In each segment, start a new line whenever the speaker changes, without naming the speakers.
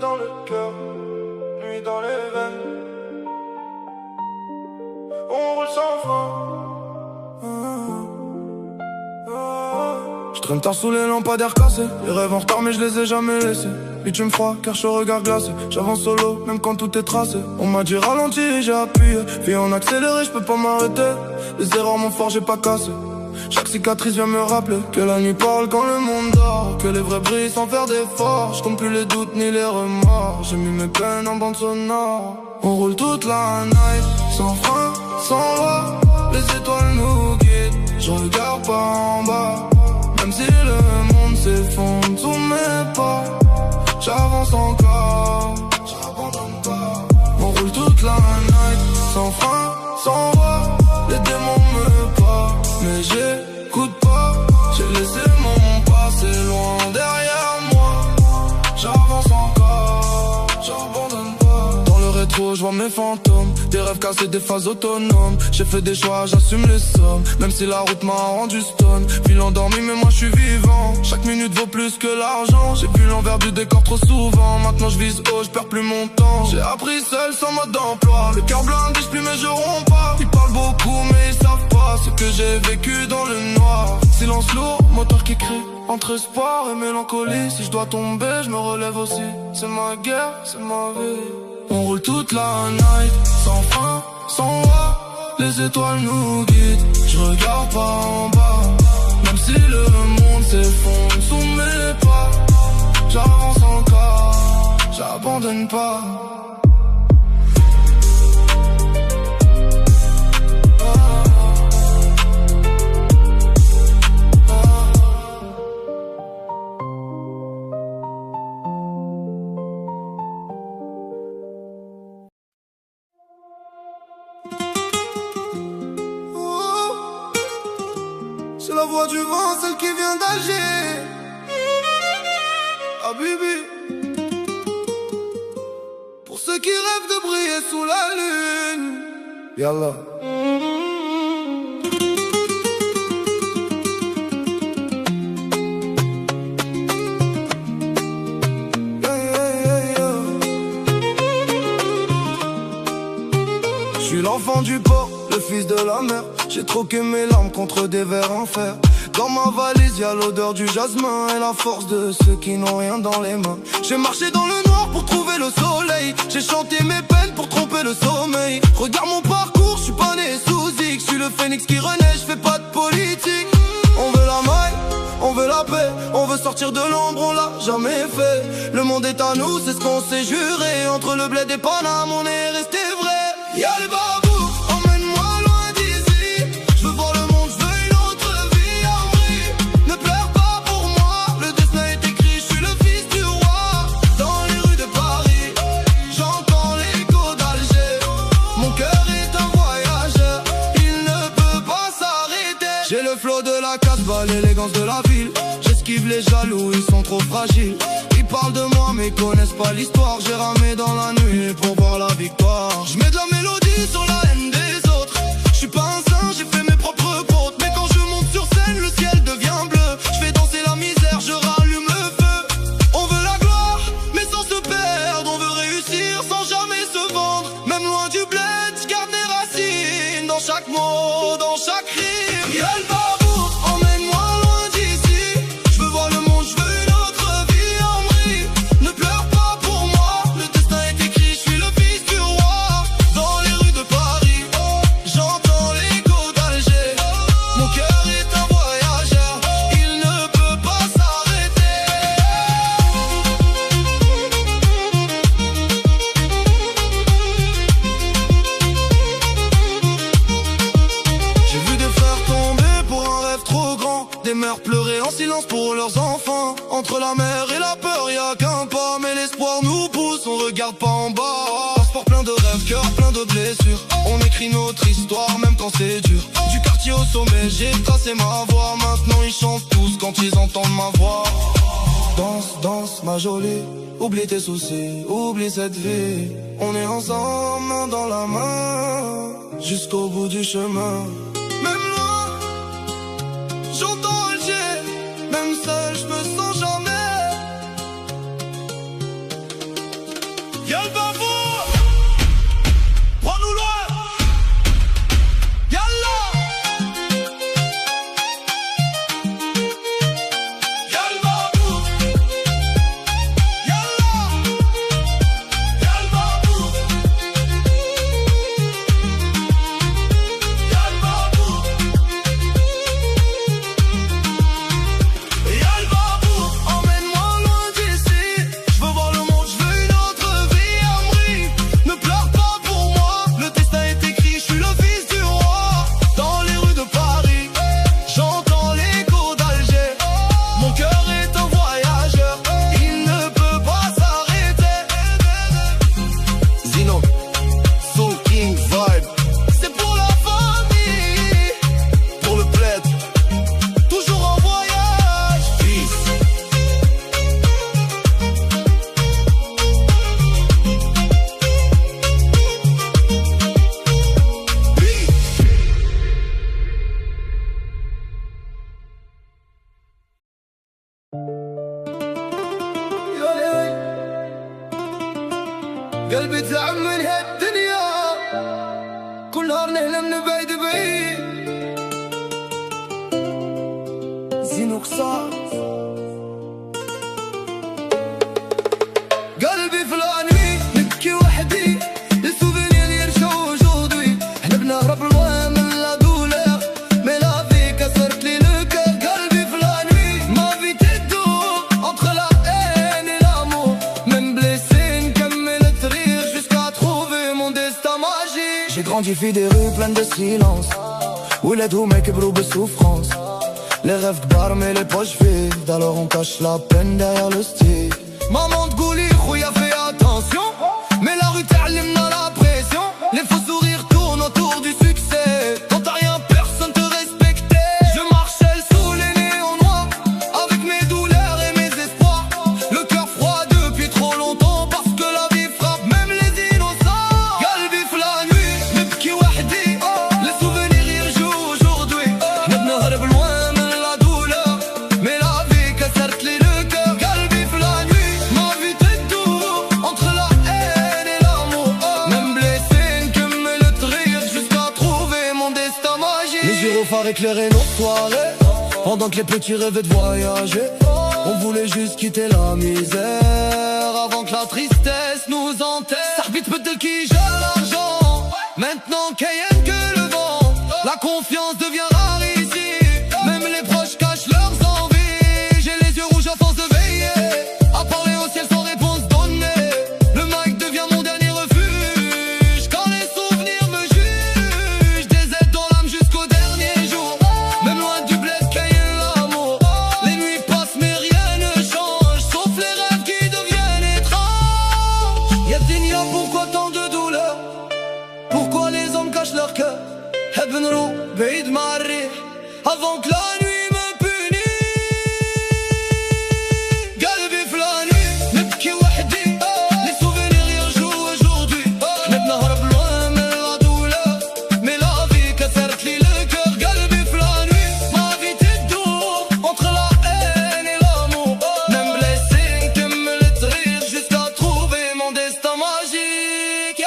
dans le cœur, nuit dans les veines. On roule sans frein. Je traîne tard sous les lampadaires cassés. Les rêves en retard mais je les ai jamais laissés. Bitume froid car je regard glacé. J'avance solo même quand tout est tracé. On m'a dit ralenti et j'ai appuyé. Vie en accéléré je peux pas m'arrêter. Les erreurs m'ont fort j'ai pas cassé. Chaque cicatrice vient me rappeler que la nuit parle quand le monde dort. Que les vrais brillent sans faire d'efforts. Je compte plus les doutes ni les remords. J'ai mis mes peines en bande sonore. On roule toute la night, sans frein, sans loi. Les étoiles nous guident, je regarde pas en bas. Même si le monde s'effondre sous mes pas, j'avance encore, j'abandonne pas. On roule toute la night, sans frein, sans loi. Les démons me parlent, mais j'écoute pas. J'ai laissé mon passé loin derrière moi. J'avance encore, j'abandonne pas. Dans le rétro, je vois mes fantômes. Des rêves cassés, des phases autonomes. J'ai fait des choix, j'assume les sommes. Même si la route m'a rendu stone. Ville endormi, mais moi je suis vivant. Chaque minute vaut plus que l'argent. J'ai vu l'envers du décor trop souvent. Maintenant je vise haut, je perds plus mon temps. J'ai appris seul sans mode d'emploi. Le cœur blindé, je plie mais je romps pas. Ils parlent beaucoup mais ils savent pas ce que j'ai vécu dans le noir. Silence lourd, moteur qui crie. Entre espoir et mélancolie. Si je dois tomber, je me relève aussi. C'est ma guerre, c'est ma vie. On roule toute la night, sans frein, sans loi. Les étoiles nous guident, je regarde pas en bas. Même si le monde s'effondre sous mes pas, j'avance encore, j'abandonne pas.
C'est la voix du vent, celle qui vient d'Alger. Ah bibi. Pour ceux qui rêvent de briller sous la lune. Yallah. Je suis l'enfant du port, le fils de la mer. J'ai troqué mes larmes contre des vers en fer. Dans ma valise y'a l'odeur du jasmin et la force de ceux qui n'ont rien dans les mains. J'ai marché dans le noir pour trouver le soleil. J'ai chanté mes peines pour tromper le sommeil. Regarde mon parcours, je suis pas né sous X. Je suis le phénix qui renaît, je fais pas de politique. On veut la maille, on veut la paix. On veut sortir de l'ombre, on l'a jamais fait. Le monde est à nous, c'est ce qu'on s'est juré. Entre le bled et Paname, on est resté vrai. Y'a le babou, emmène-moi loin d'ici. Je veux voir le monde, je veux une autre vie en vrille. Ne pleure pas pour moi, le destin est écrit. Je suis le fils du roi. Dans les rues de Paris, j'entends l'écho d'Alger. Mon cœur est un voyageur, il ne peut pas s'arrêter. J'ai le flow de la Casbah, l'élégance de la ville. J'esquive les jaloux, ils sont trop fragiles. Ils parlent de moi mais connaissent pas l'histoire. J'ai ramé dans la nuit pour voir la victoire. Je mets de la mélodie sur la haine des autres. Je suis pas un saint, j'ai fait mes propres fautes. Mais quand je monte sur scène, le ciel devient bleu. Je fais danser la misère, je rallume le feu. On veut la gloire, mais sans se perdre. On veut réussir sans jamais se vendre. Même loin du bled, je garde mes racines. Dans chaque mot, dans chaque rime. Y'a le babou, emmène-moi loin d'ici. Je veux voir le monde, je veux une autre vie en vrille. Ne pleure pas pour moi, le destin est écrit. Je suis le fils du roi. Dans les rues de Paris, j'entends l'écho d'Alger. Mon cœur est un voyageur, il ne peut pas s'arrêter. J'ai vu des frères tomber pour un rêve trop grand. Des mères pleurer en silence pour leurs enfants. Entre la mer et la peur, y'a qu'un pas. Mais l'espoir nous pousse, on regarde pas en bas. Passeport plein de rêves, cœur plein de blessures. On écrit notre histoire même quand c'est dur. Du quartier au sommet, j'ai tracé ma voie. Maintenant ils chantent tous quand ils entendent ma voix. Danse, danse ma jolie. Oublie tes soucis, oublie cette vie. On est ensemble, main dans la main, jusqu'au bout du chemin. Même loin, j'entends Alger. Même seul, je me sens jamais. Y'a le bavou, prends-nous loin. Yalla, y'a le bavou. Yalla, y'a le bavou. Y'a le bavou. Y'a le bavou. Emmène-moi loin d'ici. J'veux voir le monde, j'veux une autre vie à Amri. Ne pleure pas pour moi, le destin est écrit, je suis le fils du roi. Dans les rues de Paris, j'entends l'écho d'Alger. Mon cœur est un voyageur, il ne peut pas s'arrêter. Zino, Soul King Vibe. C'est pour la famille, pour le bled, toujours en voyage. Peace. قلبي تعب من هالدنيا، كل نهار نحلم نبعد بعيد. زينو قصار قلبي في الانوي، نبكي وحدي للسوفينير يرجعوا aujourd'hui. احنا بنهرب loin من la douleur, mais la vie كسرت لي le cœur. قلبي في الانوي, ma vie تدور entre la haine et l'amour. Même blessé نكمل الطريق jusqu'à trouver mon destin magique. J'ai grandi في des rues pleines de silence, ولادهم كبروا بالsouffrance. Les rêves كبار mais les poches vides, alors on cache la peine derrière le style. Maman تقولي خويا fais attention, mais la rue تعلمنا la pression. Les faux sourires tournent autour du succès, quand t'as rien personne te respectait. Je marchais sous les néons noirs, avec mes douleurs et mes espoirs. Le cœur froid depuis trop longtemps, parce que la vie frappe même les innocents. قلبي في la nuit, نبكي وحدي, les souvenirs يرجعوا aujourd'hui. احنا بنهرب loin من la douleur, mais la vie كسرت لي le cœur. قلبي في la nuit, ma vie تدور entre la haine et l'amour. Même blessé نكمل الطريق jusqu'à trouver mon destin magique. Les gyrophares éclairaient nos soirées, pendant que les petits rêvaient de voyager. On voulait juste quitter la misère avant que la tristesse nous enterre. Sarbit بدل qui gère l'argent, maintenant qu'il y a que le vent. La confiance devient rare ici, même les proches cachent leurs envies. J'ai les yeux rouges à force de veiller, à parler au ciel sans réponse donnée. Le mic devient mon dernier refuge, quand les souvenirs me jugent. Des aides dans l'âme jusqu'au dernier jour, même loin du bled qu'il y a l'amour. Les nuits passent mais rien ne change, sauf les rêves qui deviennent étranges. Y'a Dinia, pourquoi tant de douleur? Pourquoi les hommes cachent leur cœur? Hebnrou, بعيد مع الريح, avant que la nuit me punisse. قلبي في la nuit, نبكي وحدي, les souvenirs يرجعوا aujourd'hui. احنا بنهرب loin من la douleur, mais la vie كسرت لي le cœur. قلبي في la nuit, ma vie تدور entre la haine et l'amour. Même blessé نكمل الطريق jusqu'à trouver mon destin magique.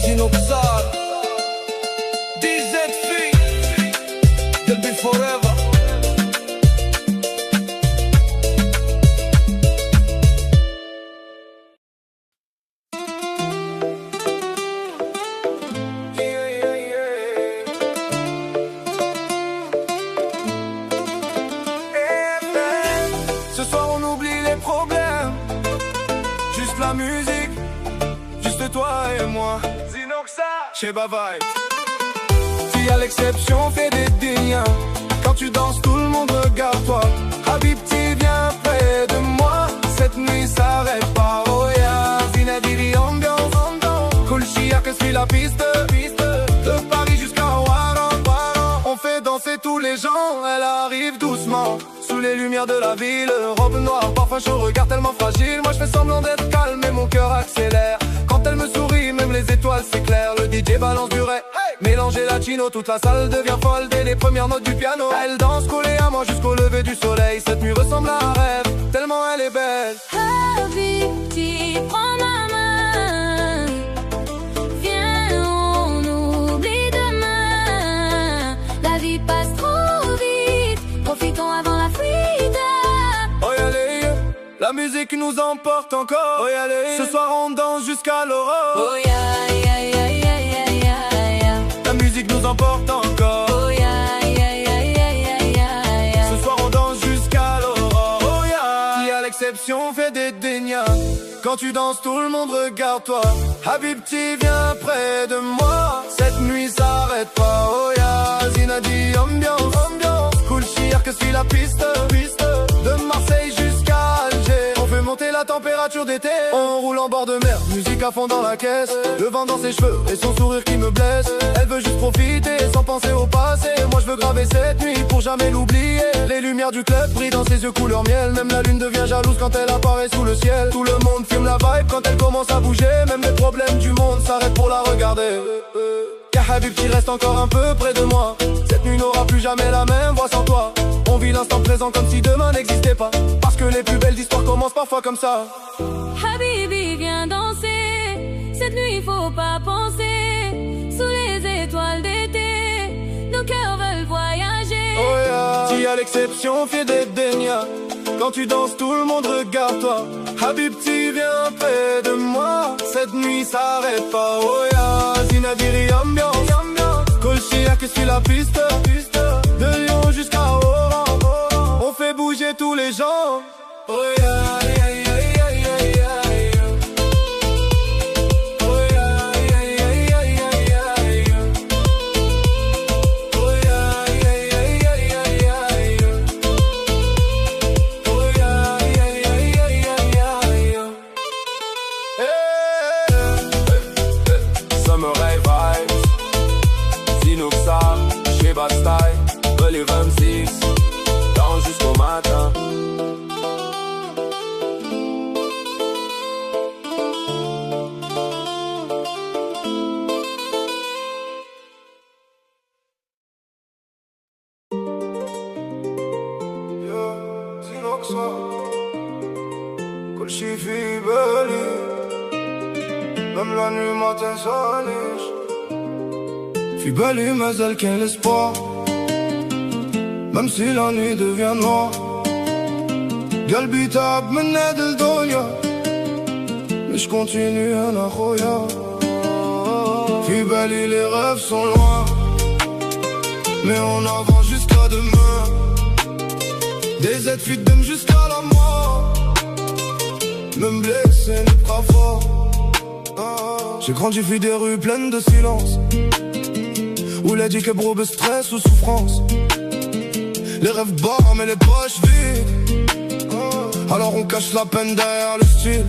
Zino قصار DZ في قلبي forever. Ce soir on oublie les problèmes, juste la musique, juste toi et moi. Chez Bavaille, si à l'exception fait des délires, quand tu danses tout le monde regarde toi. Habibti viens près de moi, cette nuit s'arrête pas. Oh yeah, Zinadiri ambiance, cool chia que suit la piste, de Paris jusqu'à Ouaran. On fait danser tous les gens, elle arrive doucement, sous les lumières de la ville. Robe noire, parfum chaud, regard tellement fragile. Moi je fais semblant d'être calme mais mon cœur accélère. Quand elle me sourit, même les étoiles s'éclairent. Le DJ balance du rap, mélanger latino casino. Toute la salle devient folle dès les premières notes du piano. Elle danse collée à moi jusqu'au lever du soleil. Cette nuit ressemble à un rêve, tellement elle est belle.
Habibti, prends ma main. Viens, on oublie demain. La vie passe trop vite, profitons avant la fuite.
Oh y'a la musique nous emporte encore. Oh y'a ce soir on danse jusqu'à l'aurore.
Oh ya ya ya ya ya ya ya.
La musique nous emporte encore.
Oh ya ya ya ya ya ya ya.
Ce soir on danse jusqu'à l'aurore. Oh ya. Qui à l'exception fait des dénias. Quand tu danses tout le monde regarde toi. Habibti viens près de moi. Cette nuit s'arrête pas. Oh ya. Zinadi ambiance, ambiance. Cool chier que suit la piste, piste. De Marseille jusqu'à Alger. On fait monter la température d'été. On roule en bord de mer, musique à fond dans la caisse. Le vent dans ses cheveux et son sourire qui me blesse. Elle veut juste profiter sans penser au passé. Moi je veux graver cette nuit pour jamais l'oublier. Les lumières du club brillent dans ses yeux couleur miel. Même la lune devient jalouse quand elle apparaît sous le ciel. Tout le monde filme la vibe quand elle commence à bouger. Même les problèmes du monde s'arrêtent pour la regarder. Car Habibti reste encore un peu près de moi. Cette nuit n'aura plus jamais la même voix sans toi. On vit l'instant présent comme si demain n'existait pas. Parce que les plus belles histoires commencent parfois comme ça.
Habibi, viens danser. Cette nuit, faut pas penser. Sous les étoiles d'été, nos cœurs veulent voyager.
Oh yeah. Si à l'exception fait des dénias. Quand tu danses, tout le monde regarde toi. Habibti, viens près de moi. Cette nuit s'arrête pas. Oh yeah. Zinadiri ambiance, ambiance. Colchia que suit la piste, piste. De Lyon jusqu'à Oran. On fait bouger tous les gens. Oh yeah, yeah, yeah, yeah, yeah, yeah. Oh yeah, yeah, yeah, yeah, yeah, yeah. Oh yeah, yeah, yeah, yeah, yeah, yeah. Oh yeah, yeah, yeah, yeah, yeah, yeah. Samurai vibes, Zinoxa, chez Bastille, Belly 26, danse jusqu'au matin. Même la nuit, matin, ça niche. Fille belle et mais elle qu'un l'espoir. Même si la nuit devient noire. قلبي تعب من هاد الدنيا. Mais je continue à la khoya. Fille belle et les rêves sont loin. Mais on avance jusqu'à demain. Des aides fidèles jusqu'à la mort. Même blessé n'est pas fort. J'ai grandi vu des rues pleines de silence. Où les dit que bro de stress ou souffrance. Les rêves bas mais les poches vides. Alors on cache la peine derrière le style.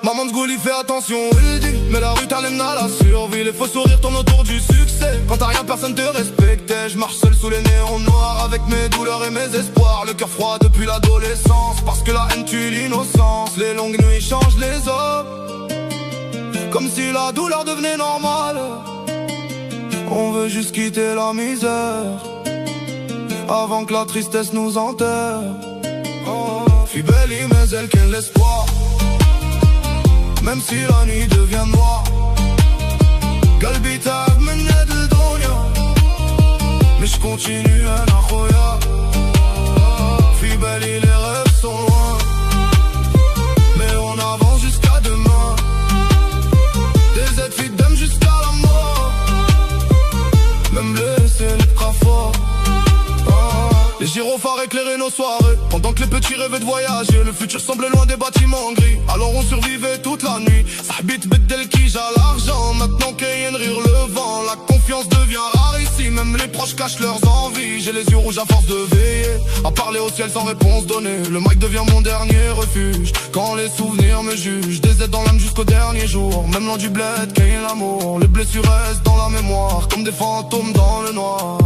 Maman de Gaulle fait attention, il dit. Mais la rue t'allume à la survie. Les faux sourires tournent autour du succès. Quand t'as rien personne te respectait. Je marche seul sous les néons noirs. Avec mes douleurs et mes espoirs. Le cœur froid depuis l'adolescence. Parce que la haine tue l'innocence. Les longues nuits changent les hommes. Comme si la douleur devenait normale. On veut juste quitter la misère avant que la tristesse nous enterre. Fille belle mais elle qu'elle l'espoir. Même si la nuit devient noire. قلبي تعب من هاد الدنيا. Mais je continue à la khoya. Fille belle les rêves sont loin. Mais on avance jusqu'à demain. Des aides fidèles jusqu'à la mort. Même blessé n'est pas fort. Les gyrophares éclairaient nos soirées. Pendant que les petits rêvaient de voyager. Le futur semblait loin des bâtiments gris. Alors on survivait toute la nuit. Sahbit beddel qui j'ai l'argent. Maintenant qu'il rire le vent. La confiance devient rare ici. Même les proches cachent leurs envies. J'ai les yeux rouges à force de veiller. À parler au ciel sans réponse donnée. Le mic devient mon dernier refuge. Quand les souvenirs me jugent. Des aides dans l'âme jusqu'au dernier jour. Même loin du bled, qu'il l'amour. Les blessures restent dans la mémoire. Comme des fantômes dans le noir.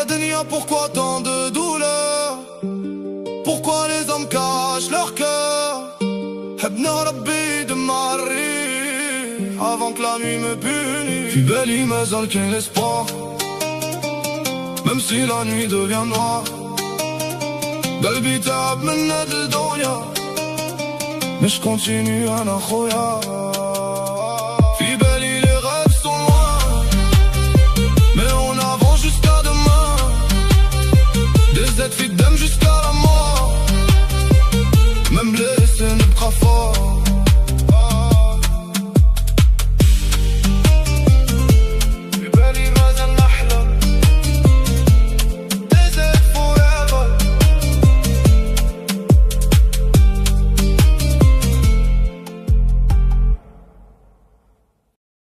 Edenia, pourquoi tant de douleur? Pourquoi les hommes cachent leur cœur? Hebna Rabbi de Marie.
avant que la nuit me punisse. في بالي ما زال كاين l'espoir, même si la nuit devient noire. قلبي تعب من هاد الدنيا, mais je continue أنا خويا.